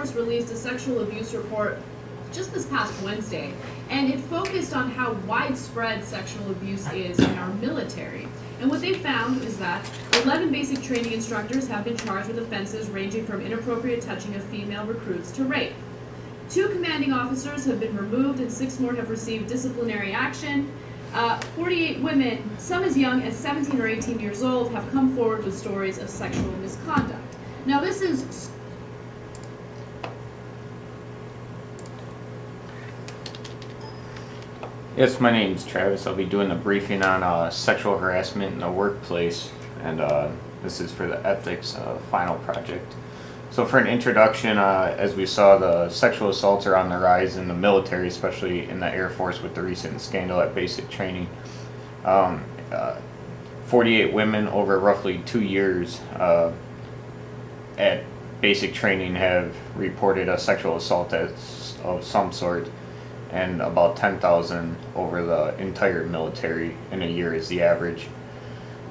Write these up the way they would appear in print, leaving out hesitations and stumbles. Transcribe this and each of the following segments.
Force released a sexual abuse report just this past Wednesday, and it focused on how widespread sexual abuse is in our military. And what they found is that 11 basic training instructors have been charged with offenses ranging from inappropriate touching of female recruits to rape. 2 commanding officers have been removed and 6 more have received disciplinary action. 48 women, some as young as 17 or 18 years old, have come forward with stories of sexual misconduct. Now this is... Yes, my name's Travis. I'll be doing the briefing on sexual harassment in the workplace, and this is for the ethics final project. So for an introduction, as we saw, the sexual assaults are on the rise in the military, especially in the Air Force with the recent scandal at basic training. 48 women over roughly 2 years at basic training have reported a sexual assault of some sort, and about 10,000 over the entire military in a year is the average.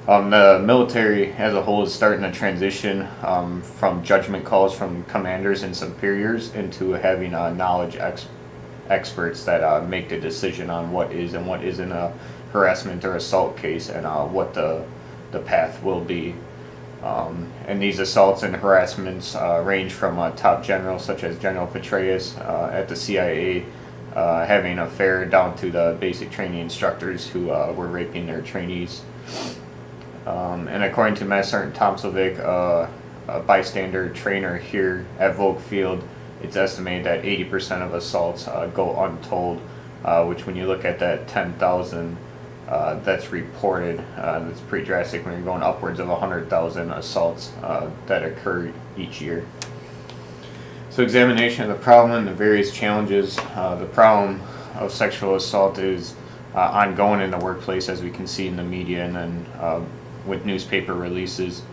The military as a whole is starting to transition from judgment calls from commanders and superiors into having knowledge experts that make the decision on what is and what isn't a harassment or assault case, and what the path will be. And these assaults and harassments range from top generals such as General Petraeus at the CIA having an affair down to the basic training instructors who were raping their trainees. And according to Master Sergeant Tomsovic, a bystander trainer here at Volk Field, it's estimated that 80% of assaults go untold, which when you look at that 10,000 that's reported, that's pretty drastic when you're going upwards of 100,000 assaults that occur each year. So examination of the problem and the various challenges. The problem of sexual assault is ongoing in the workplace, as we can see in the media and then with newspaper releases,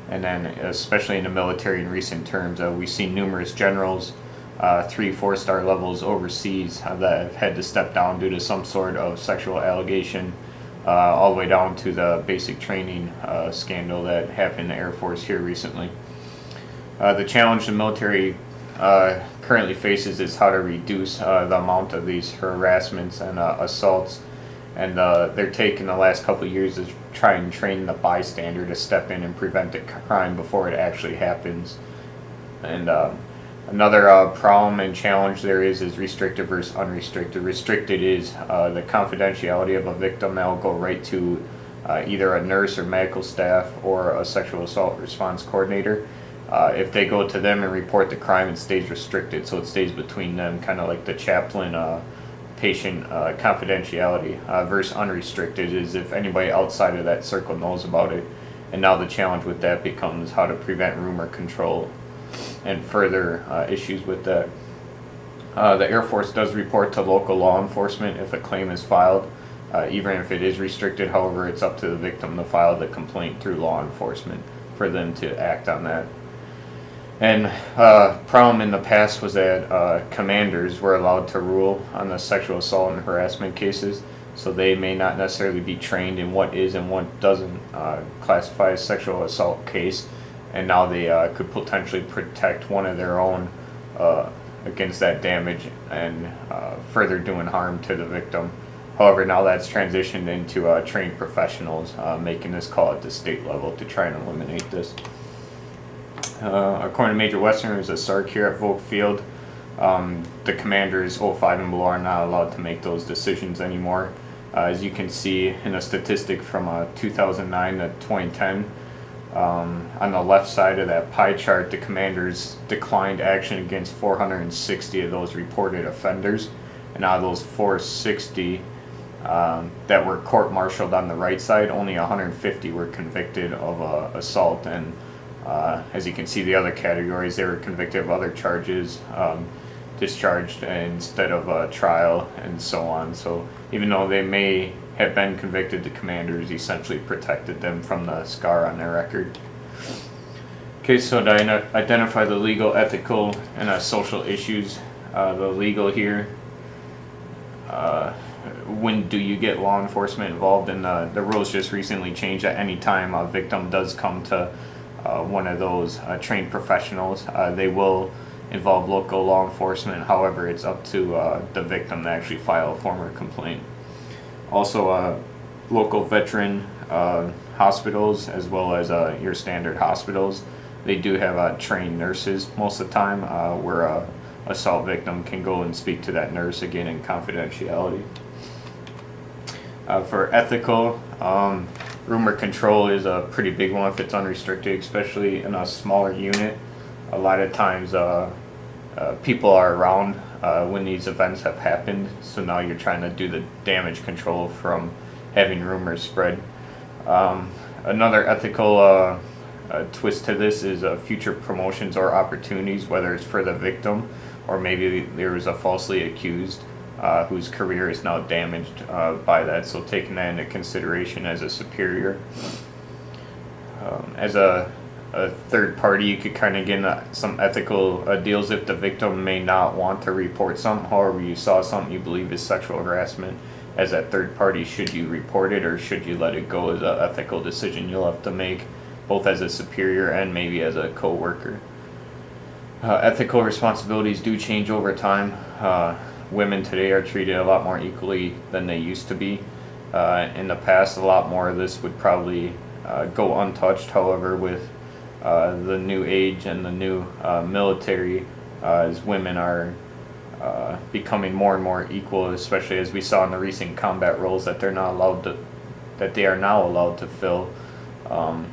and then especially in the military in recent terms. We've seen numerous generals, 3-4-star levels overseas that have had to step down due to some sort of sexual allegation, all the way down to the basic training scandal that happened in the Air Force here recently. The challenge the military currently faces is how to reduce the amount of these harassments and assaults, and they're taking the last couple of years to try and train the bystander to step in and prevent the crime before it actually happens. And another problem and challenge there is restricted versus unrestricted. Restricted is the confidentiality of a victim that will go right to either a nurse or medical staff or a sexual assault response coordinator. If they go to them and report the crime, it stays restricted, so it stays between them, kind of like the chaplain patient confidentiality. Versus unrestricted is if anybody outside of that circle knows about it. And now the challenge with that becomes how to prevent rumor control and further issues with that. The Air Force does report to local law enforcement if a claim is filed, even if it is restricted. However, it's up to the victim to file the complaint through law enforcement for them to act on that. And problem in the past was that commanders were allowed to rule on the sexual assault and harassment cases, so they may not necessarily be trained in what is and what doesn't classify as sexual assault case, and now they could potentially protect one of their own against that damage and further doing harm to the victim. However, now that's transitioned into trained professionals making this call at the state level to try and eliminate this. According to Major Western, who's a SARC here at Volk Field, the commanders 05 and below are not allowed to make those decisions anymore. As you can see in a statistic from 2009 to 2010, on the left side of that pie chart, the commanders declined action against 460 of those reported offenders, and out of those 460 that were court-martialed on the right side, only 150 were convicted of assault, and as you can see, the other categories, they were convicted of other charges, discharged instead of a trial, and so on. So even though they may have been convicted, the commanders essentially protected them from the scar on their record. Okay, so to identify the legal, ethical, and social issues, the legal here, when do you get law enforcement involved? And the rules just recently changed. At any time a victim does come to one of those trained professionals, they will involve local law enforcement. However, it's up to the victim to actually file a formal complaint. Also, local veteran hospitals, as well as your standard hospitals, they do have trained nurses most of the time, where a assault victim can go and speak to that nurse again in confidentiality. For ethical, rumor control is a pretty big one if it's unrestricted, especially in a smaller unit. A lot of times people are around when these events have happened, so now you're trying to do the damage control from having rumors spread. Another ethical twist to this is future promotions or opportunities, whether it's for the victim or maybe there was a falsely accused whose career is now damaged by that, so taking that into consideration as a superior. As a third party, you could kind of get into some ethical deals if the victim may not want to report something. However, you saw something you believe is sexual harassment. As that third party, should you report it or should you let it go is an ethical decision you'll have to make, both as a superior and maybe as a co-worker. Ethical responsibilities do change over time. Women today are treated a lot more equally than they used to be. In the past, a lot more of this would probably go untouched. However, with the new age and the new military, as women are becoming more and more equal, especially as we saw in the recent combat roles that they are now allowed to fill.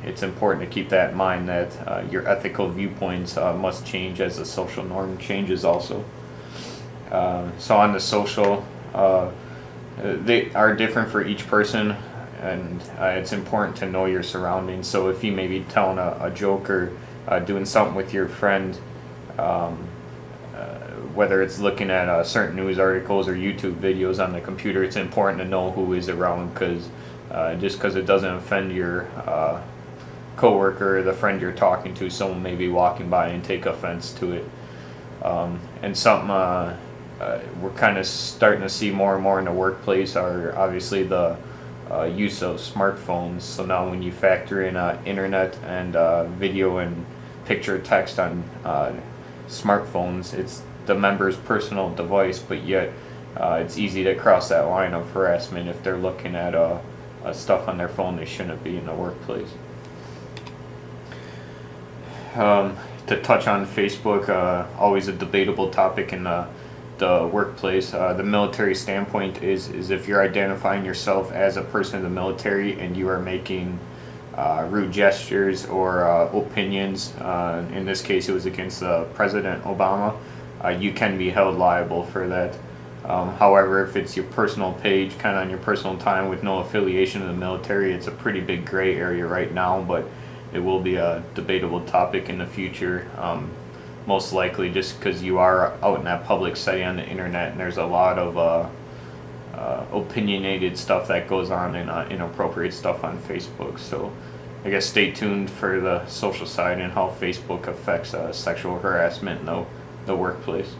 It's important to keep that in mind, that your ethical viewpoints must change as the social norm changes also. So on the social, they are different for each person, and it's important to know your surroundings. So if you may be telling a joke or doing something with your friend, whether it's looking at certain news articles or YouTube videos on the computer, it's important to know who is around, because just because it doesn't offend your coworker or the friend you're talking to, someone may be walking by and take offense to it. And something we're kind of starting to see more and more in the workplace are obviously the use of smartphones. So now when you factor in internet and video and picture text on smartphones, it's the member's personal device, but yet it's easy to cross that line of harassment if they're looking at stuff on their phone they shouldn't be in the workplace. To touch on Facebook, always a debatable topic in the workplace. The military standpoint is if you're identifying yourself as a person in the military and you are making rude gestures or opinions, in this case it was against President Obama, you can be held liable for that. However, if it's your personal page, kind of on your personal time with no affiliation to the military, it's a pretty big gray area right now, but it will be a debatable topic in the future, most likely just because you are out in that public setting on the internet, and there's a lot of opinionated stuff that goes on and inappropriate stuff on Facebook. So I guess stay tuned for the social side and how Facebook affects sexual harassment in the workplace.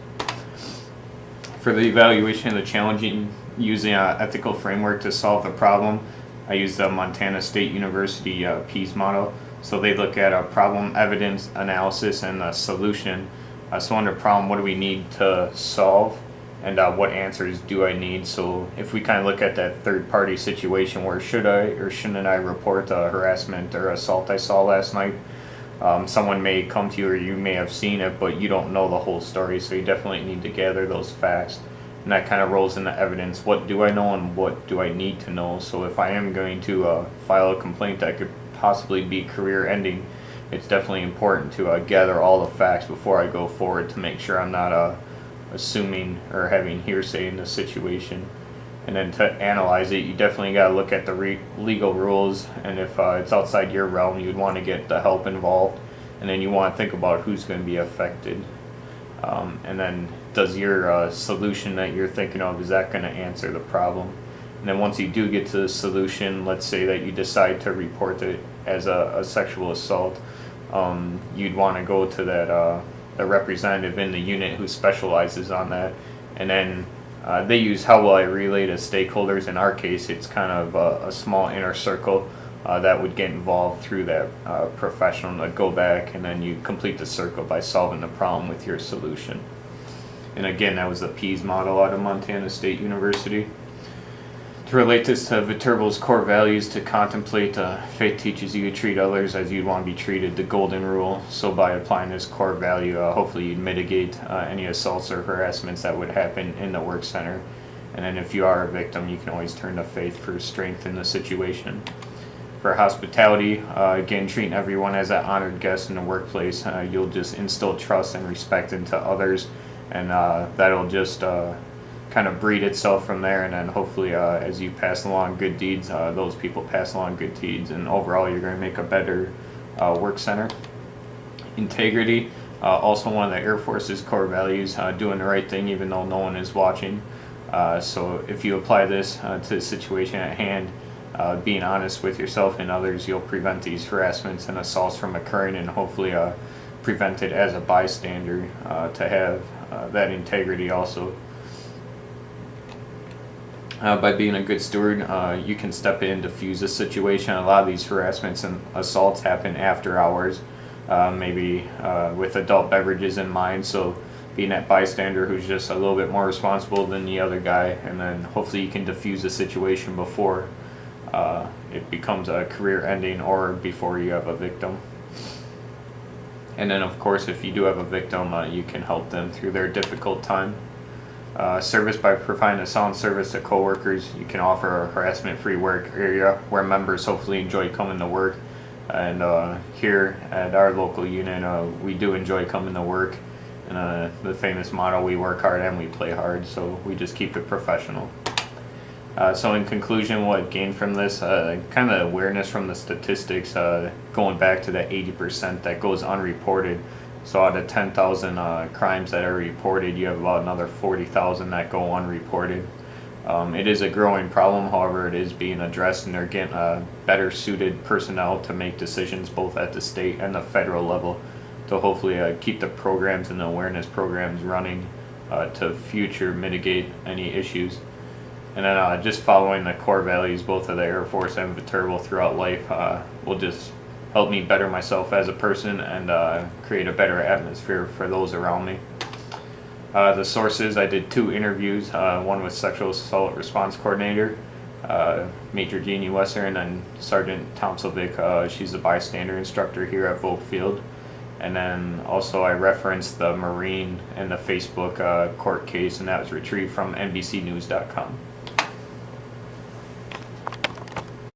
For the evaluation of the challenging using an ethical framework to solve the problem, I use the Montana State University PEAS model. So they look at a problem, evidence, analysis, and a solution. So under problem, what do we need to solve, and what answers do I need? So if we kind of look at that third-party situation where should I or shouldn't I report harassment or assault I saw last night, someone may come to you or you may have seen it, but you don't know the whole story, so you definitely need to gather those facts. And that kind of rolls into evidence. What do I know and what do I need to know? So if I am going to file a complaint that could possibly be career ending, it's definitely important to gather all the facts before I go forward to make sure I'm not assuming or having hearsay in the situation. And then to analyze it, you definitely got to look at the legal rules, and if it's outside your realm, you'd want to get the help involved, and then you want to think about who's going to be affected. And then does your solution that you're thinking of, is that going to answer the problem? And then once you do get to the solution, let's say that you decide to report it as a sexual assault, you'd want to go to that the representative in the unit who specializes on that, and then they use how will I relay to stakeholders. In our case, it's kind of a small inner circle that would get involved through that professional to go back, and then you complete the circle by solving the problem with your solution. And again, that was the PEAS model out of Montana State University. To relate this to Viterbo's core values, to contemplate, faith teaches you to treat others as you'd want to be treated, the golden rule. So by applying this core value, hopefully you'd mitigate any assaults or harassments that would happen in the work center. And then if you are a victim, you can always turn to faith for strength in the situation. For hospitality, again, treating everyone as an honored guest in the workplace, you'll just instill trust and respect into others, and that'll just kind of breed itself from there. And then hopefully as you pass along good deeds, those people pass along good deeds, and overall you're going to make a better work center. Integrity, also one of the Air Force's core values, doing the right thing even though no one is watching. So if you apply this to the situation at hand, being honest with yourself and others, you'll prevent these harassments and assaults from occurring, and hopefully prevent it as a bystander to have that integrity also. By being a good steward, you can step in and diffuse a situation. A lot of these harassments and assaults happen after hours, maybe with adult beverages in mind, so being that bystander who's just a little bit more responsible than the other guy, and then hopefully you can diffuse the situation before it becomes a career ending or before you have a victim. And then of course, if you do have a victim, you can help them through their difficult time. Service, by providing a sound service to coworkers, you can offer a harassment-free work area where members hopefully enjoy coming to work. And here at our local unit, we do enjoy coming to work. And the famous motto, we work hard and we play hard, so we just keep it professional. So in conclusion, what I've gained from this, kind of awareness from the statistics, going back to that 80% that goes unreported. So out of 10,000 crimes that are reported, you have about another 40,000 that go unreported. It is a growing problem, however, it is being addressed, and they're getting better suited personnel to make decisions both at the state and the federal level to hopefully keep the programs and the awareness programs running to future mitigate any issues. And then just following the core values, both of the Air Force and Viterbo throughout life, will just help me better myself as a person and create a better atmosphere for those around me. The sources, I did 2 interviews, one with Sexual Assault Response Coordinator, Major Jeannie Wesser, and then Sergeant Tomsovic. She's a bystander instructor here at Volk Field. And then also I referenced the Marine and the Facebook court case, and that was retrieved from NBCnews.com.